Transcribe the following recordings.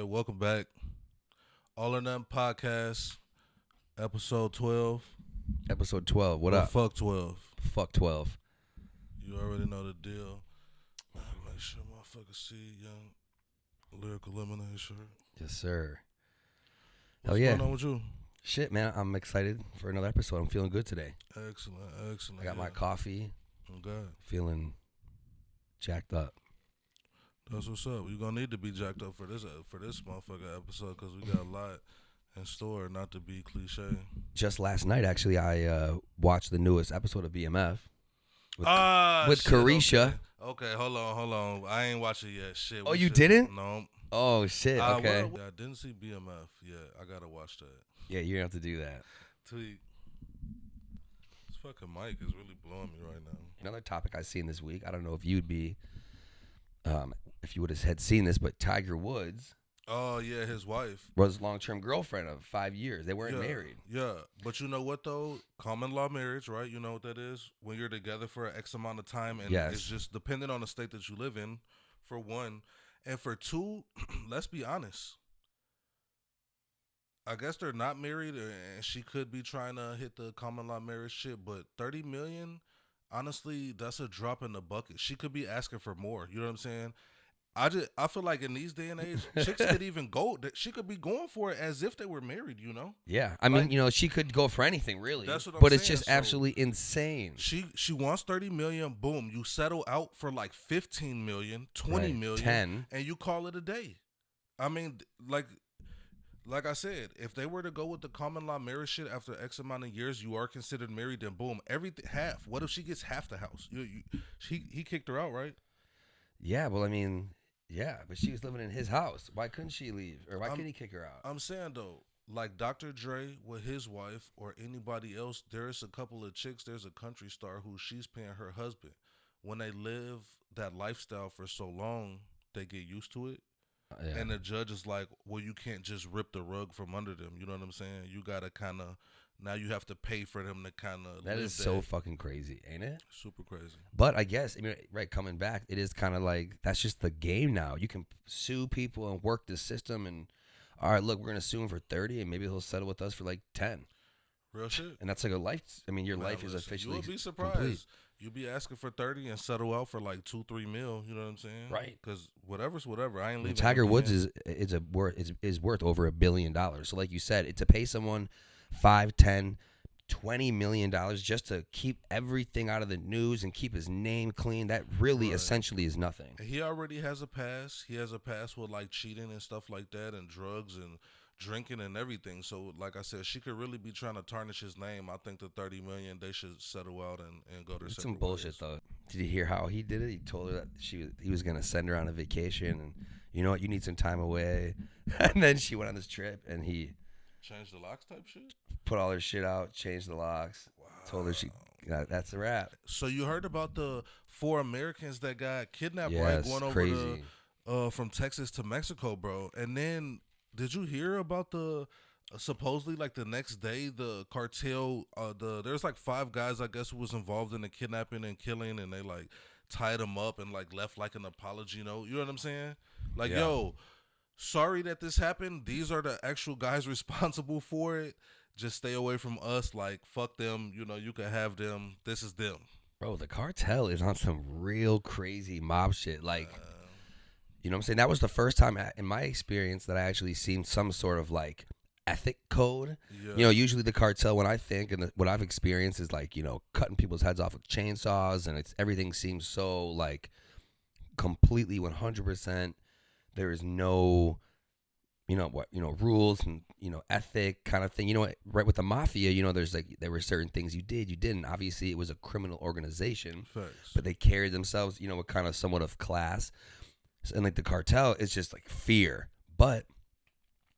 Welcome back. All or Nothing Podcast, episode 12. Episode 12. What Or up? fuck 12. Fuck 12. You already know the deal. Make sure motherfuckers see young lyrical lemonade shirt. Yes, sir. What's Hell yeah. going on with you? Shit, man. I'm excited for another episode. I'm feeling good today. Excellent. I got my coffee. I'm good. Feeling jacked up. That's what's up. You're going to need to be jacked up for this motherfucker episode because we got a lot in store, not to be cliche. Just last night, actually, I watched the newest episode of BMF with shit, Carisha. Okay, hold on. I ain't watched it yet. Shit. Oh, you didn't? No. Oh, shit. Okay. I didn't see BMF yet. I got to watch that. Yeah, you're going to have to do that. Tweet. This fucking mic is really blowing me right now. Another topic I seen this week. I don't know if you'd be, if you would have had seen this, but Tiger Woods Oh, yeah, his wife. was long-term girlfriend of 5 years. They weren't married. Yeah, but you know what, though? Common law marriage, right? You know what that is? When you're together for X amount of time, and Yes. it's just dependent on the state that you live in, for one. And for two, let's be honest. I guess they're not married, and she could be trying to hit the common law marriage shit, but $30 million, honestly, that's a drop in the bucket. She could be asking for more. You know what I'm saying? I feel like in these day and age, chicks could even go. She could be going for it as if they were married. You know? Yeah, I mean, she could go for anything, really. That's what I'm but it's saying, just so- absolutely insane. She wants 30 million. Boom, you settle out for like 15 million, 20 Right, million, 10. and you call it a day. I mean, like I said, if they were to go with the common law marriage shit after X amount of years, you are considered married. Then boom, everything half. What if she gets half the house? He kicked her out, right? Yeah, well, I mean, yeah, but she was living in his house. Why couldn't she leave? Or why couldn't he kick her out? I'm saying though, like Dr. Dre with his wife or anybody else, there's a couple of chicks. There's a country star who she's paying her husband. When they live that lifestyle for so long, they get used to it. Yeah. And the judge is like, well, you can't just rip the rug from under them. You know what I'm saying? You got to kind of, now you have to pay for them to kind of That is so fucking crazy, ain't it? super crazy. But I guess, right, coming back, it is kind of like, that's just the game now. You can sue people and work the system and, all right, look, we're going to sue him for 30 and maybe he'll settle with us for like 10. Real shit. And that's like a life, your Man, life is listen, officially you would be surprised. complete. You'll be asking for 30 and settle out for like 2-3 mil. You know what I'm saying? Right. Because whatever's whatever. I ain't leaving. Tiger empty Woods handed. is worth over $1 billion. So like you said, to pay someone 5, 10, $20 million just to keep everything out of the news and keep his name clean, that really Right. essentially is nothing. He already has a pass. He has a pass with like cheating and stuff like that, and drugs and drinking and everything. So, like I said, she could really be trying to tarnish his name. I think the 30 million, they should settle out and go their It's separate some bullshit ways. though. Did you hear how he did it? He told her that he was gonna send her on a vacation, and you know what, you need some time away. And then she went on this trip, and he Change the locks type shit. put all her shit out, changed the locks, told her that's a wrap. So you heard about the 4 Americans that got kidnapped, Yeah, right? it's Going over crazy. from Texas to Mexico, bro. And then did you hear about the supposedly like the next day the cartel there's like 5 guys I guess who was involved in the kidnapping and killing, and they like tied them up and like left like an apology note. You know what I'm saying? Like, Yeah. yo, sorry that this happened. These are the actual guys responsible for it. Just stay away from us. Like, fuck them. You know, you can have them. This is them. Bro, the cartel is on some real crazy mob shit. Like, you know what I'm saying? That was the first time in my experience that I actually seen some sort of like ethic code. Yeah. Usually the cartel, when I think and what I've experienced is like, cutting people's heads off with chainsaws, and everything seems so like completely 100%. There is no, rules and, ethic kind of thing. You know what? Right with the mafia, there's like, there were certain things you did, you didn't. Obviously, it was a criminal organization, Facts. but they carried themselves, with kind of somewhat of class. And like the cartel is just like fear. But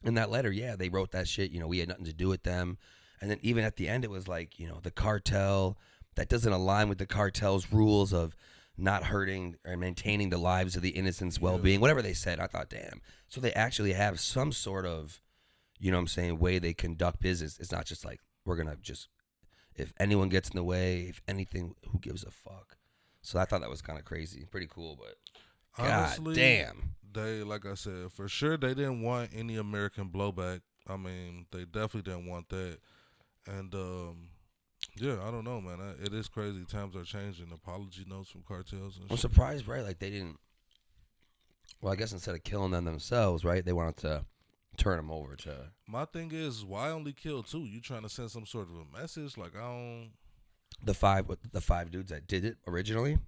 in that letter, yeah, they wrote that shit. We had nothing to do with them. And then even at the end, it was like, the cartel, that doesn't align with the cartel's rules of not hurting or maintaining the lives of the innocents' well-being, whatever they said. I thought, damn. So they actually have some sort of, way they conduct business. It's not just like, we're going to just, if anyone gets in the way, if anything, who gives a fuck? So I thought that was kind of crazy. Pretty cool, but. God Honestly, damn. they like I said for sure they didn't want any American blowback. I mean, they definitely didn't want that. And yeah, I don't know, man. It is crazy. Times are changing. Apology notes from cartels and I'm shit. surprised, right? Like they didn't. Well, I guess instead of killing them themselves, right? They wanted to turn them over to My thing is, why only kill two? You trying to send some sort of a message? Like I don't. the five dudes that did it originally,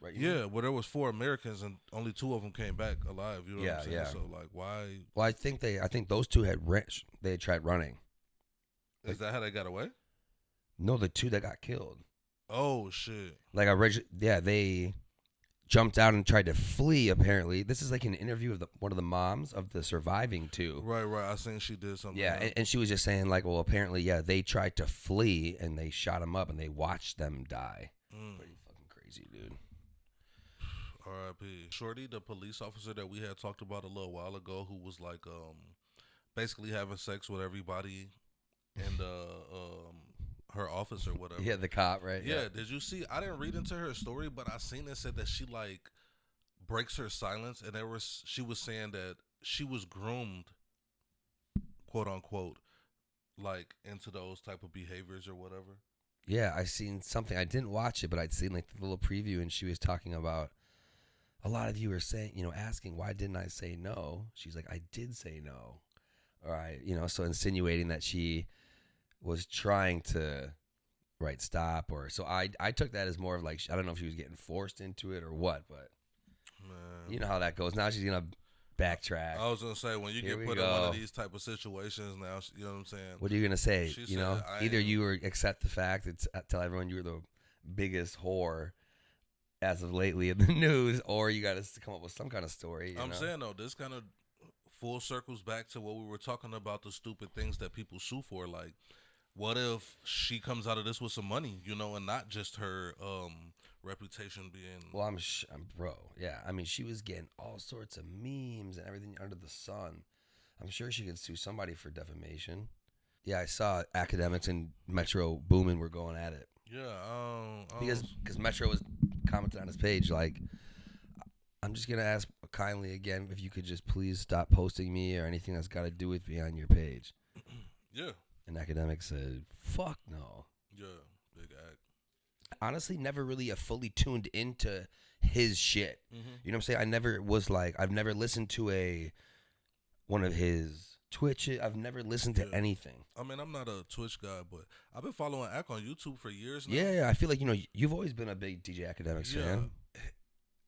right? You mean? Yeah, well, there was four Americans and only two of them came back alive. You know what I'm Yeah, saying? yeah. So like, why Well, I think those two they had tried running. is that how they got away? No, the two that got killed. Oh shit! Like yeah, they jumped out and tried to flee. Apparently, this is like an interview of one of the moms of the surviving two. Right, right. I seen she did something. Yeah, and she was just saying like, well, apparently, yeah, they tried to flee and they shot them up and they watched them die. Pretty fucking crazy, dude. R.I.P. Shorty, the police officer that we had talked about a little while ago, who was like, basically having sex with everybody in the her office or whatever. Yeah, the cop, right? Yeah. Did you see? I didn't read into her story, but I seen it said that she like breaks her silence, and she was saying that she was groomed, quote unquote, like into those type of behaviors or whatever. Yeah, I seen something. I didn't watch it, but I'd seen like the little preview, and she was talking about a lot of you are saying, asking why didn't I say no? She's like, I did say no. All right, so insinuating that she was trying to stop or so I took that as more of like I don't know if she was getting forced into it or what, but Man. you know how that goes. Now she's gonna backtrack. I was gonna say when you Here get we put in go. one of these type of situations now, you know what I'm saying? What are you gonna say? She You said, know, "I either am-" you or accept the fact and tell everyone you were the biggest whore as of lately in the news, or you got to come up with some kind of story. I'm saying though, this kind of full circles back to what we were talking about, the stupid things that people sue for. Like, what if she comes out of this with some money, and not just her reputation being. Well, I'm bro. Yeah, I mean, she was getting all sorts of memes and everything under the sun. I'm sure she could sue somebody for defamation. Yeah, I saw Akademiks and Metro Boomin were going at it. Yeah, Because Metro was commenting on his page like, I'm just gonna ask kindly again if you could just please stop posting me or anything that's got to do with me on your page. Yeah. And Akademiks said, "Fuck no." Yeah, big act. Honestly, never really fully tuned into his shit. Mm-hmm. You know what I'm saying? I've never listened to one of his Twitch. I've never listened to anything. I mean, I'm not a Twitch guy, but I've been following Ack on YouTube for years now. Yeah, I feel like you've always been a big DJ Akademiks fan.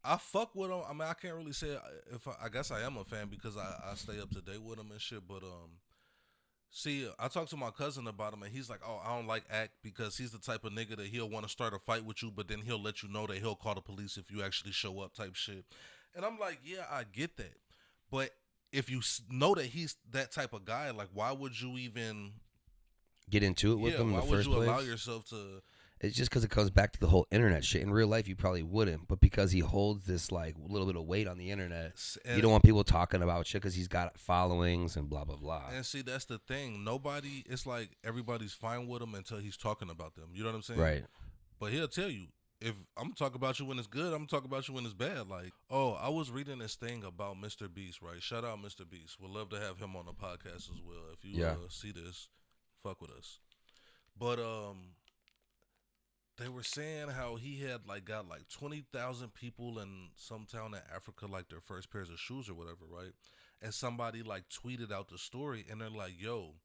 I fuck with him. I mean, I can't really say if I guess I am a fan because I stay up to date with him and shit. But see, I talked to my cousin about him, and he's like, "Oh, I don't like Ack because he's the type of nigga that he'll want to start a fight with you, but then he'll let you know that he'll call the police if you actually show up," type shit. And I'm like, "Yeah, I get that, but if you know that he's that type of guy, like, why would you even get into it with him in the first place? Why would you allow yourself to?" It's just because it comes back to the whole internet shit. In real life, you probably wouldn't, but because he holds this like little bit of weight on the internet, you don't want people talking about shit because he's got followings and blah blah blah. And see, that's the thing. It's like everybody's fine with him until he's talking about them. You know what I'm saying? Right. But he'll tell you, if I'm talking about you when it's good, I'm talking about you when it's bad. Like, oh, I was reading this thing about Mr. Beast, right? Shout out Mr. Beast. Would love to have him on the podcast as well. If you see this, fuck with us. But they were saying how he had got 20,000 people in some town in Africa like their first pairs of shoes or whatever, right? And somebody tweeted out the story, and they're like, "Yo,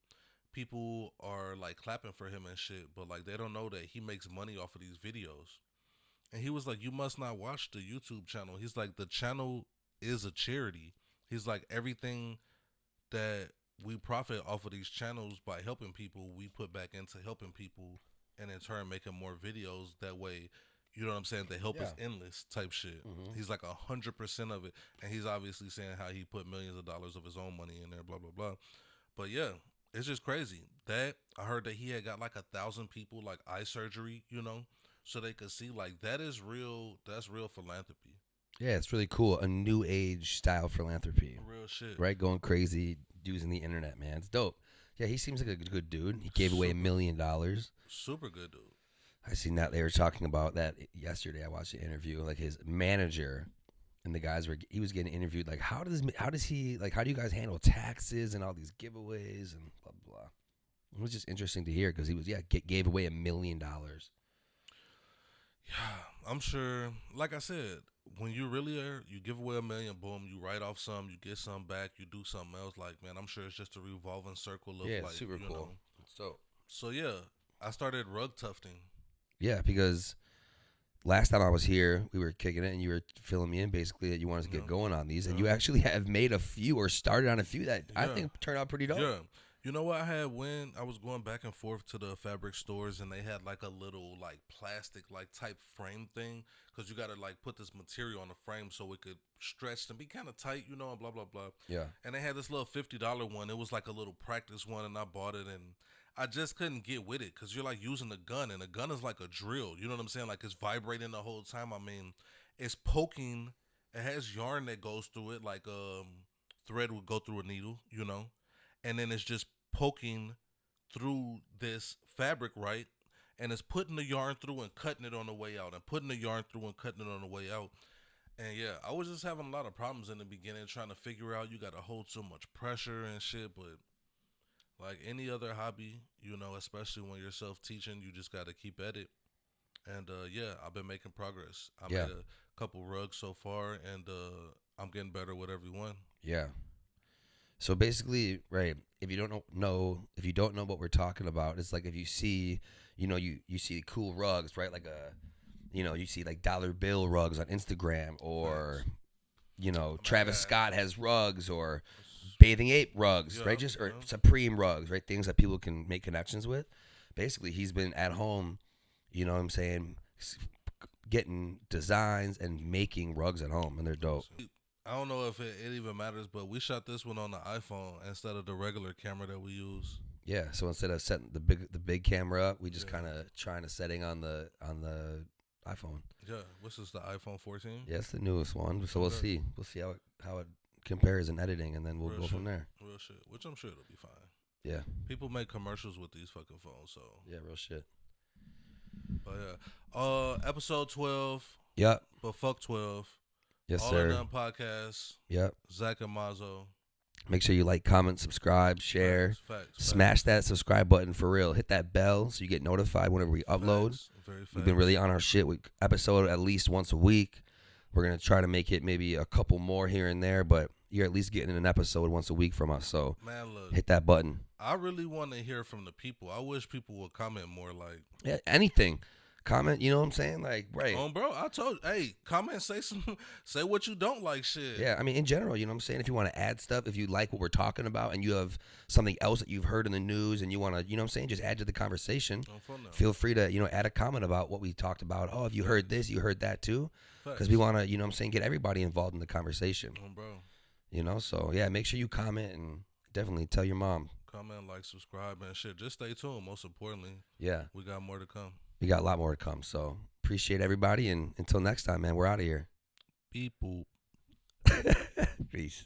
people are clapping for him and shit, but they don't know that he makes money off of these videos." And he was like, "You must not watch the YouTube channel." He's like, "The channel is a charity." He's like, "Everything that we profit off of these channels by helping people, we put back into helping people, and in turn making more videos that way." You know what I'm saying? The help is endless type shit. Mm-hmm. He's like 100% of it. And he's obviously saying how he put millions of dollars of his own money in there, blah, blah, blah. But yeah, it's just crazy. That I heard that he had got 1,000 people eye surgery, so they could see that is real. That's real philanthropy. Yeah, it's really cool. A new age style philanthropy. Real shit. Right? Going crazy using the internet, man. It's dope. Yeah, he seems like a good dude. He gave away $1 million. Super good dude. I seen that they were talking about that yesterday. I watched the interview. His manager, and he was getting interviewed like how do you guys handle taxes and all these giveaways and blah blah blah. It was just interesting to hear because he was gave away $1 million. Yeah, I'm sure. Like I said, when you really are, you give away $1 million, boom, you write off some, you get some back, you do something else. Like, man, I'm sure it's just a revolving circle of like, super cool. Know. So yeah, I started rug tufting. Yeah, because last time I was here, we were kicking it, and you were filling me in basically that you wanted to get going on these, and you actually have made a few or started on a few that I think turned out pretty dope. Yeah. You know what I had when I was going back and forth to the fabric stores, and they had like a little like plastic like type frame thing, because you got to like put this material on the frame so it could stretch and be kind of tight, and blah blah blah. Yeah. And they had this little $50 one. It was like a little practice one, and I bought it, and I just couldn't get with it because you're like using a gun, and a gun is like a drill. You know what I'm saying? Like it's vibrating the whole time. I mean, it's poking. It has yarn that goes through it, like thread would go through a needle, and then it's just poking through this fabric, right? And it's putting the yarn through and cutting it on the way out, and putting the yarn through and cutting it on the way out. And yeah, I was just having a lot of problems in the beginning trying to figure out you got to hold so much pressure and shit. But like any other hobby, especially when you're self-teaching, you just got to keep at it. And yeah, I've been making progress. I made a couple rugs so far, and I'm getting better with every one. Yeah. So basically, right, if you don't know what we're talking about, it's like if you see, you see cool rugs, right? Like you see like dollar bill rugs on Instagram, or Travis Scott has rugs, or Bathing Ape rugs, right? Or Supreme rugs, right? Things that people can make connections with. Basically, he's been at home, getting designs and making rugs at home, and they're dope. I don't know if it even matters, but we shot this one on the iPhone instead of the regular camera that we use. Yeah, so instead of setting the big camera up, we just kind of trying a setting on the iPhone. Yeah, which is the iPhone 14. Yeah, it's the newest one. So we'll see how it compares in editing, and then we'll go from there. Real shit, which I'm sure it'll be fine. Yeah. People make commercials with these fucking phones, so. Yeah, real shit. But yeah, episode 12. Yep. But fuck 12. Yes, All sir. Or None podcast. Yep. Zach and Mazo. Make sure you like, comment, subscribe, share. Facts. Smash that subscribe button for real. Hit that bell so you get notified whenever we upload. Very We've been really on our shit. We episode at least once a week. We're going to try to make it maybe a couple more here and there, but you're at least getting an episode once a week from us. So man, look, hit that button. I really want to hear from the people. I wish people would comment more. Like, yeah, anything. Comment, you know what I'm saying? Like, right. Bro, I told you, hey, comment, say what you don't like, shit. Yeah, I mean, in general, you know what I'm saying? If you want to add stuff, if you like what we're talking about and you have something else that you've heard in the news and you want to, you know what I'm saying, just add to the conversation, feel free to, add a comment about what we talked about. Oh, if you heard this, you heard that too. Because we want to, you know what I'm saying, get everybody involved in the conversation. Bro. So, yeah, make sure you comment and definitely tell your mom. Comment, like, subscribe, and shit. Just stay tuned, most importantly. Yeah. We got more to come. We got a lot more to come. So appreciate everybody. And until next time, man, we're out of here. Beep boop. Peace.